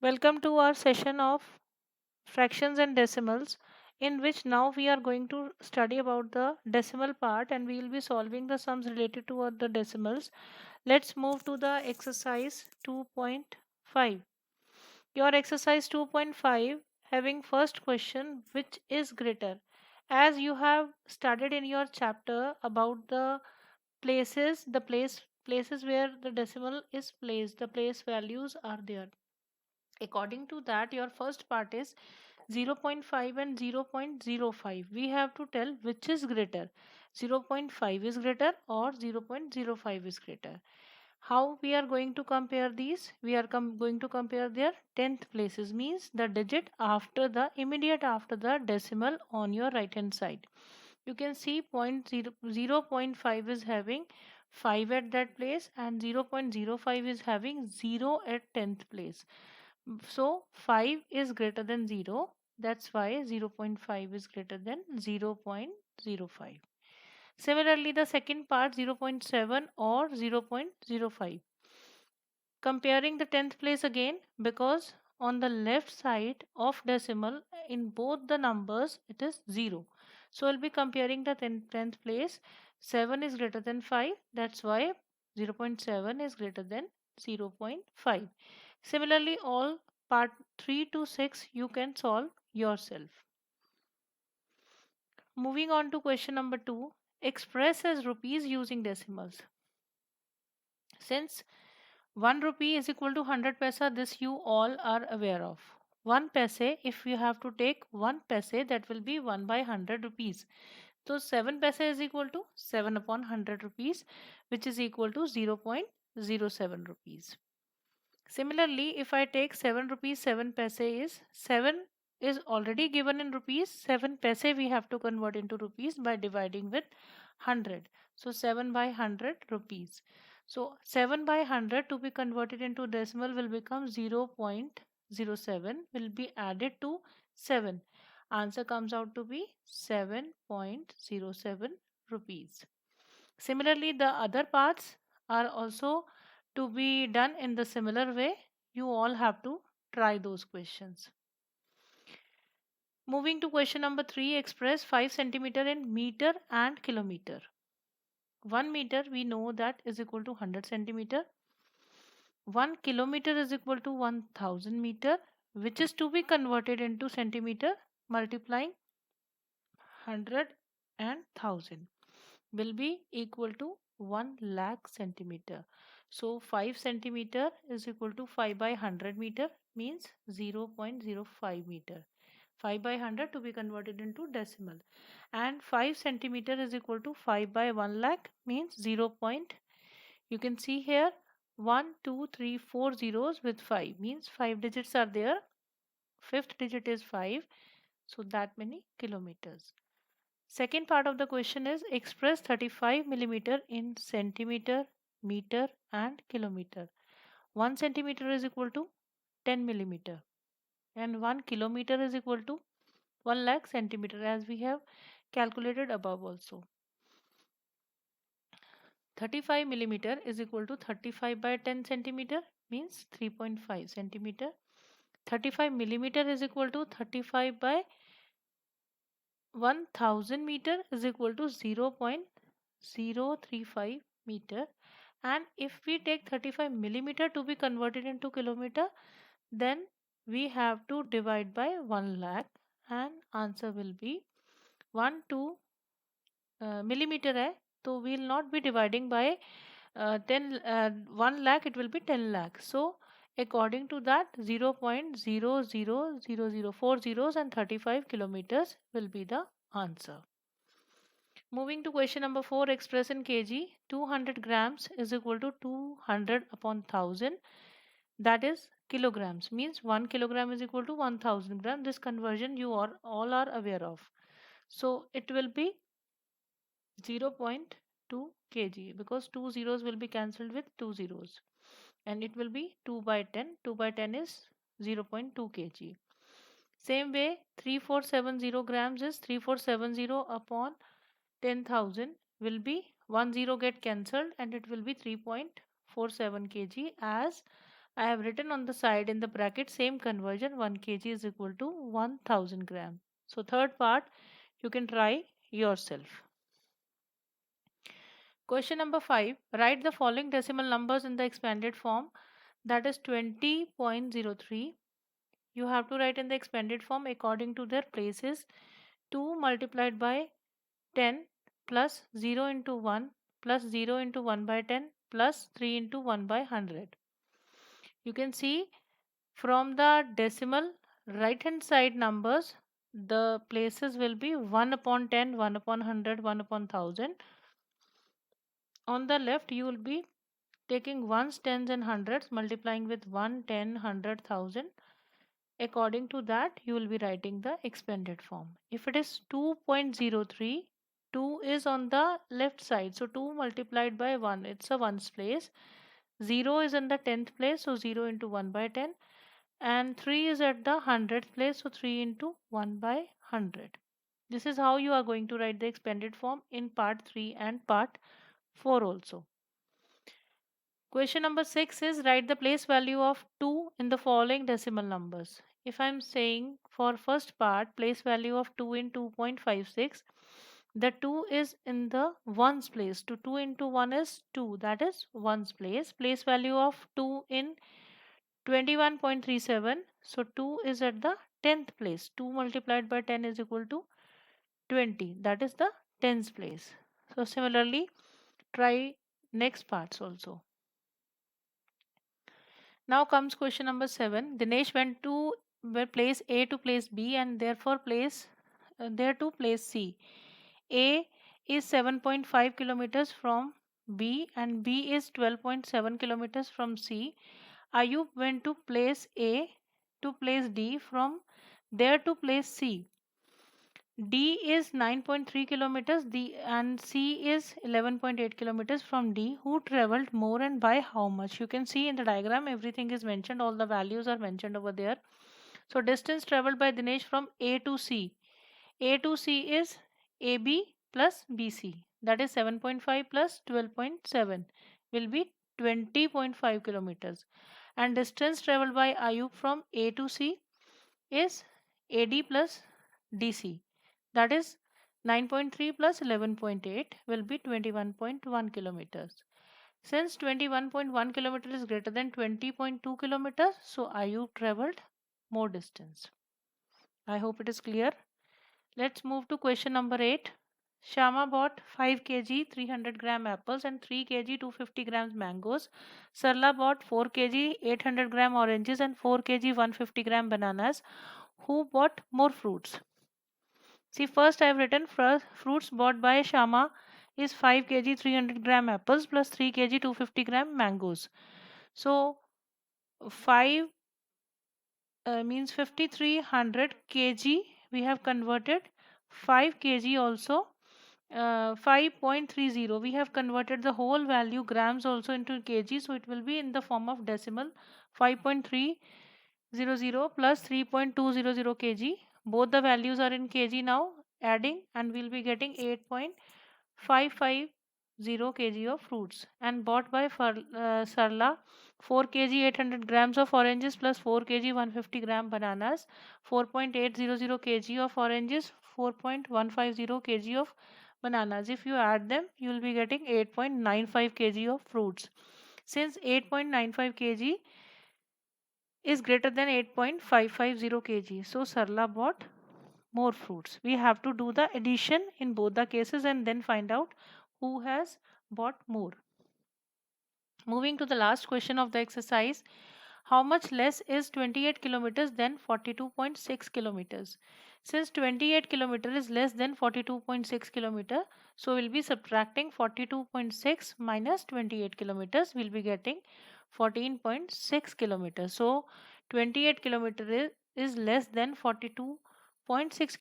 Welcome to our session of fractions and decimals, in which now we are going to study about the decimal part and we will be solving the sums related to the decimals. Let's move to the exercise 2.5. Your exercise 2.5 having first question, which is greater? As you have studied in your chapter about the places where the decimal is placed, the place values are there. According to that, your first part is zero point 0.5 and 0.05. We have to tell which is greater. 0.5 is greater or 0.05 is greater. How we are going to compare these? We are going to compare their tenth places, means the digit after the immediate after the decimal on your right hand side. You can see 0.5 is having 5 at that place and 0.05 is having 0 at 10th place. So 5 is greater than 0. That's why 0.5 is greater than 0.05. Similarly, the second part 0.7 or 0.05. Comparing the 10th place again, because on the left side of decimal in both the numbers it is 0. So I'll be comparing the 10th place. 7 is greater than 5. That's why 0.7 is greater than 0.5. Similarly, all part 3 to 6 you can solve yourself. Moving on to question number 2. Express as rupees using decimals. Since 1 rupee is equal to 100 paisa, this you all are aware of. 1 paise, if you have to take 1 paise, that will be 1 by 100 rupees. So 7 paise is equal to 7 upon 100 rupees, which is equal to 0.07 rupees. Similarly, if I take 7 rupees, 7 paise is 7 is already given in rupees. 7 paise we have to convert into rupees by dividing with 100. So 7 by 100 rupees. So 7 by 100 to be converted into decimal will become 0.07 will be added to 7. Answer comes out to be 7.07 rupees. Similarly, the other parts are also to be done in the similar way. You all have to try those questions. Moving to question number 3, express 5 centimeter in meter and kilometer. 1 meter we know that is equal to 100 centimeter. 1 kilometer is equal to 1000 meter, which is to be converted into centimeter. Multiplying 100 and 1000 will be equal to 1 lakh centimeter. So 5 centimeter is equal to 5 by 100 meter, means 0.05 meter. 5 by 100 to be converted into decimal, and 5 centimeter is equal to 5 by 1 lakh, means 0. You can see here 1 2 3 4 zeros with 5, means 5 digits are there. Fifth digit is 5, so that many kilometers. Second part of the question is express 35 millimeter in centimeter, meter and kilometer. 1 centimeter is equal to 10 millimeter and 1 kilometer is equal to 1 lakh centimeter, as we have calculated above also. 35 millimeter is equal to 35 by 10 centimeter, means 3.5 centimeter. 35 millimeter is equal to 35 by 1000 meter is equal to 0.035 meter. And if we take 35 millimeter to be converted into kilometer, then we have to divide by 1 lakh and answer will be 1 to millimeter hai, so we will not be dividing by 1 lakh, it will be 10 lakh. So according to that 0.00004 zeros and 35 kilometers will be the answer. Moving to question number 4, express in kg. 200 grams is equal to 200 upon 1000, that is kilograms, means 1 kilogram is equal to 1000 gram. This conversion you all are aware of. So it will be 0.2 kg, because two zeros will be cancelled with two zeros, and it will be 2 by 10. 2 by 10 is 0.2 kg. Same way 3470 grams is 3470 upon 10,000 will be 1 0 get cancelled and it will be 3.47 kg, as I have written on the side in the bracket same conversion 1 kg is equal to 1000 gram. So third part you can try yourself. Question number 5. Write the following decimal numbers in the expanded form, that is 20.03. You have to write in the expanded form according to their places. 2 multiplied by 10 plus 0 into 1 plus 0 into 1 by 10 plus 3 into 1 by 100. You can see from the decimal right hand side numbers, the places will be 1 upon 10, 1 upon 100, 1 upon 1000. On the left, you will be taking ones, tens, and hundreds, multiplying with 1, 10, 100, 1000. According to that, you will be writing the expanded form. If it is 2.03, 2 is on the left side, so 2 multiplied by 1, it's a ones place. 0 is in the 10th place, so 0 into 1 by 10. And 3 is at the 100th place, so 3 into 1 by 100. This is how you are going to write the expanded form in part 3 and part 4 also. Question number 6 is write the place value of 2 in the following decimal numbers. If I am saying for first part place value of 2 in 2.56, the 2 is in the ones place. To 2 into 1 is 2, that is ones place. Place value of 2 in 21.37, so 2 is at the 10th place. 2 multiplied by 10 is equal to 20, that is the tens place. So similarly, try next parts also. Now comes question number 7. Dinesh went to place A to place B and therefore place there to place C. A is 7.5 kilometers from B and B is 12.7 kilometers from C. Ayub went to place A to place D, from there to place C. D is 9.3 kilometers and C is 11.8 kilometers from D. Who traveled more and by how much? You can see in the diagram everything is mentioned, all the values are mentioned over there. So distance traveled by Dinesh from A to C. A to C is AB plus BC, that is 7.5 plus 12.7 will be 20.5 kilometers. And distance traveled by Ayub from A to C is AD plus DC, that is 9.3 plus 11.8 will be 21.1 kilometers. Since 21.1 kilometers is greater than 20.2 kilometers, so Ayub traveled more distance. I hope it is clear. Let's move to question number 8. Shama bought 5 kg 300 gram apples and 3 kg 250 grams mangoes. Sarla bought 4 kg 800 gram oranges and 4 kg 150 gram bananas. Who bought more fruits? See, first I have written fruits bought by Shama is 5 kg 300 gram apples plus 3 kg 250 gram mangoes. So 5 means 5300 kg we have converted. 5 kg also 5.30 we have converted the whole value grams also into kg, so it will be in the form of decimal. 5.300 plus 3.200 kg, both the values are in kg now, adding, and we'll be getting 8.550 kg of fruits. And bought by Sarla 4 kg 800 grams of oranges plus 4 kg 150 gram bananas. 4.800 kg of oranges, 4.150 kg of bananas. If you add them, you will be getting 8.95 kg of fruits. Since 8.95 kg is greater than 8.550 kg, so Sarla bought more fruits. We have to do the addition in both the cases and then find out who has bought more. Moving to the last question of the exercise. How much less is 28 kilometers than 42.6 kilometers? Since 28 kilometer is less than 42.6 kilometer, so we'll be subtracting 42.6 minus 28 kilometers. We'll be getting 14.6 kilometers. So 28 kilometer is less than 42.6